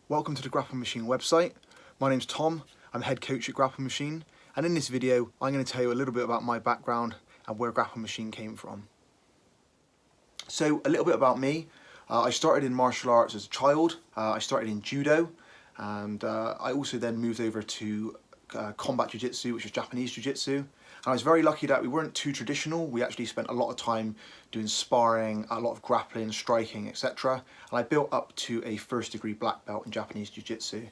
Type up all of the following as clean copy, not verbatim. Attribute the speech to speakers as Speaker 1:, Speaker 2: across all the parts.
Speaker 1: Welcome to the Grapple Machine website. My name's Tom, I'm head coach at Grapple Machine, and in this video I'm going to tell you a little bit about my background and where Grapple Machine came from. So a little bit about me. I started in martial arts as a child. I started in judo, and I also then moved over to combat jiu-jitsu, which is Japanese jiu-jitsu. And I was very lucky that we weren't too traditional. We actually spent a lot of time doing sparring, a lot of grappling, striking, etc. And I built up to a first degree black belt in Japanese jiu-jitsu.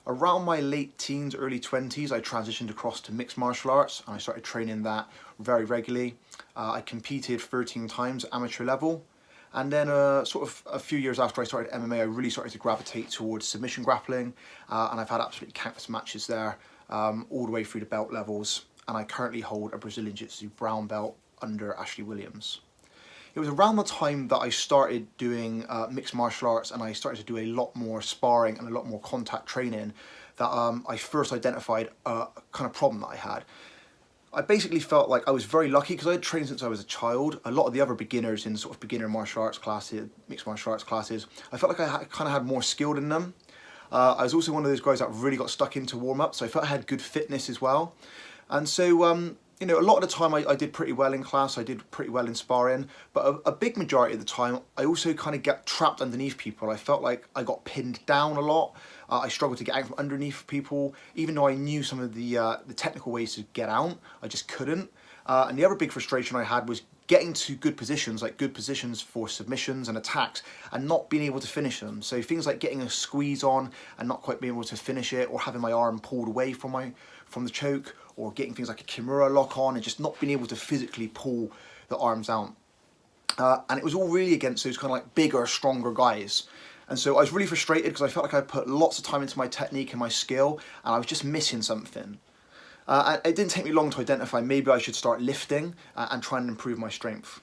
Speaker 1: Around my late teens, early 20s, I transitioned across to mixed martial arts, and I started training that very regularly. I competed 13 times at amateur level. And then sort of a few years after I started MMA, I really started to gravitate towards submission grappling, and I've had absolutely countless matches there, all the way through the belt levels. And I currently hold a Brazilian Jiu-Jitsu brown belt under Ashley Williams. It was around the time that I started doing mixed martial arts, and I started to do a lot more sparring and a lot more contact training, that I first identified a kind of problem that I had. I basically felt like I was very lucky because I had trained since I was a child. A lot of the other beginners in sort of beginner martial arts classes, mixed martial arts classes, I felt like I kind of had more skill than them. I was also one of those guys that really got stuck into warm-up, so I felt I had good fitness as well. And so, you know, a lot of the time I did pretty well in class, I did pretty well in sparring, but a big majority of the time I also kind of get trapped underneath people. I felt like I got pinned down a lot. I struggled to get out from underneath people, even though I knew some of the technical ways to get out, I just couldn't. And the other big frustration I had was getting to good positions, like good positions for submissions and attacks, and not being able to finish them. So things like getting a squeeze on and not quite being able to finish it, or having my arm pulled away from the choke, or getting things like a Kimura lock on and just not being able to physically pull the arms out. And it was all really against those kind of like bigger, stronger guys. And so I was really frustrated because I felt like I put lots of time into my technique and my skill, and I was just missing something. And it didn't take me long to identify maybe I should start lifting and try and improve my strength.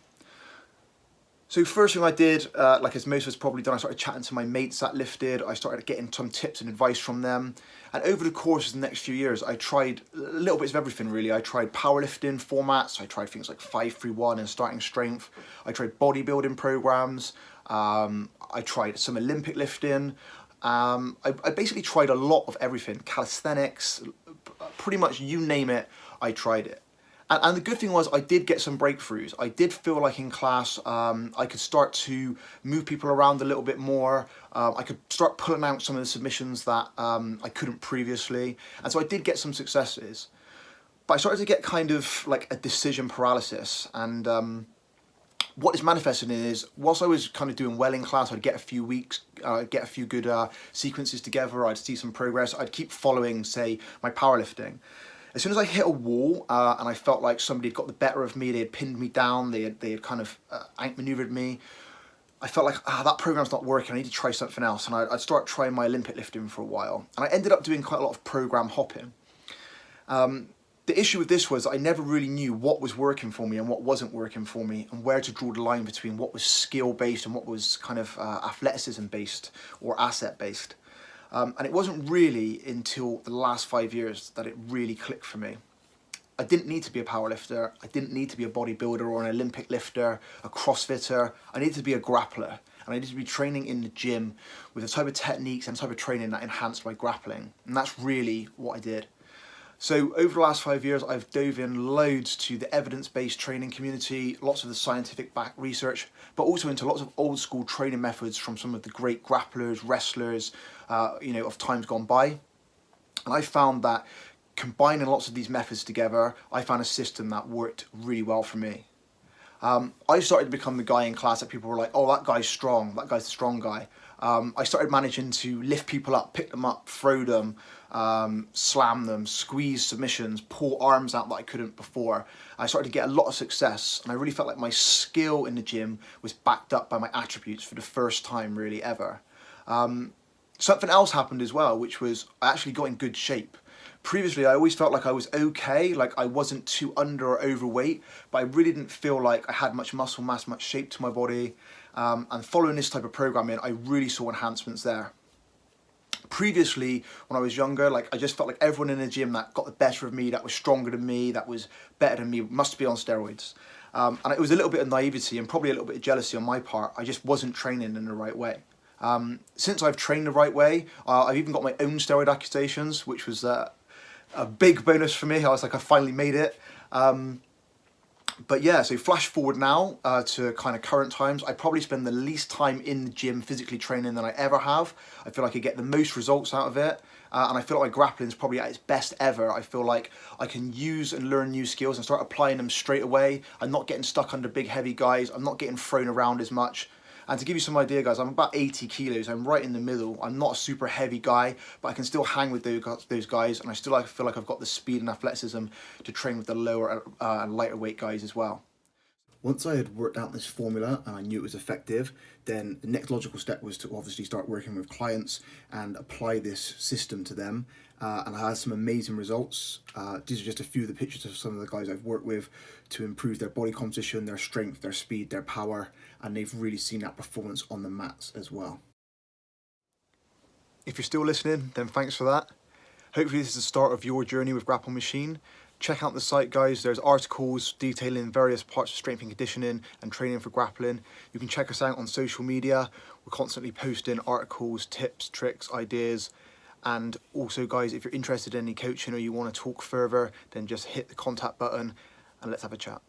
Speaker 1: So first thing I did, like as most of us probably done, I started chatting to my mates that lifted. I started getting some tips and advice from them. And over the course of the next few years, I tried little bits of everything really. I tried powerlifting formats. I tried things like 5-3-1 and starting strength. I tried bodybuilding programs. I tried some Olympic lifting. I basically tried a lot of everything. Calisthenics, pretty much you name it, I tried it. And the good thing was I did get some breakthroughs. I did feel like in class I could start to move people around a little bit more. I could start pulling out some of the submissions that I couldn't previously. And so I did get some successes. But I started to get kind of like a decision paralysis. And what it's manifested in is, whilst I was kind of doing well in class, I'd get a few weeks, get a few good sequences together, I'd see some progress, I'd keep following, say, my powerlifting. As soon as I hit a wall and I felt like somebody had got the better of me, they had pinned me down, they had kind of outmaneuvered me, I felt like, that program's not working, I need to try something else. And I'd start trying my Olympic lifting for a while. And I ended up doing quite a lot of program hopping. The issue with this was I never really knew what was working for me and what wasn't working for me, and where to draw the line between what was skill-based and what was kind of athleticism-based or asset-based. And it wasn't really until the last 5 years that it really clicked for me. I didn't need to be a powerlifter, I didn't need to be a bodybuilder or an Olympic lifter, a CrossFitter. I needed to be a grappler, and I needed to be training in the gym with the type of techniques and type of training that enhanced my grappling. And that's really what I did. So over the last 5 years, I've dove in loads to the evidence-based training community, lots of the scientific back research, but also into lots of old school training methods from some of the great grapplers, wrestlers, you know, of times gone by. And I found that combining lots of these methods together, I found a system that worked really well for me. I started to become the guy in class that people were like, oh, that guy's strong, that guy's the strong guy. I started managing to lift people up, pick them up, throw them, slam them, squeeze submissions, pull arms out that I couldn't before. I started to get a lot of success, and I really felt like my skill in the gym was backed up by my attributes for the first time really ever. Something else happened as well, which was I actually got in good shape. Previously, I always felt like I was okay, like I wasn't too under or overweight, but I really didn't feel like I had much muscle mass, much shape to my body. And following this type of programming, I really saw enhancements there. Previously, when I was younger, like I just felt like everyone in the gym that got the better of me, that was stronger than me, that was better than me, must be on steroids. And it was a little bit of naivety and probably a little bit of jealousy on my part. I just wasn't training in the right way. Since I've trained the right way, I've even got my own steroid accusations, which was a big bonus for me. I was like, I finally made it. But yeah, so flash forward now to kind of current times. I probably spend the least time in the gym physically training than I ever have. I feel like I get the most results out of it. And I feel like my grappling is probably at its best ever. I feel like I can use and learn new skills and start applying them straight away. I'm not getting stuck under big heavy guys. I'm not getting thrown around as much. And to give you some idea, guys, I'm about 80 kilos. I'm right in the middle. I'm not a super heavy guy, but I can still hang with those guys, and I still feel like I've got the speed and athleticism to train with the lower and lighter weight guys as well. Once I had worked out this formula and I knew it was effective, then the next logical step was to obviously start working with clients and apply this system to them. And I had some amazing results. These are just a few of the pictures of some of the guys I've worked with to improve their body composition, their strength, their speed, their power, and they've really seen that performance on the mats as well. If you're still listening, then thanks for that. Hopefully this is the start of your journey with Grapple Machine. Check out the site, guys. There's articles detailing various parts of strength and conditioning and training for grappling. You can check us out on social media. We're constantly posting articles, tips, tricks, ideas. And also, guys, if you're interested in any coaching or you want to talk further, then just hit the contact button and let's have a chat.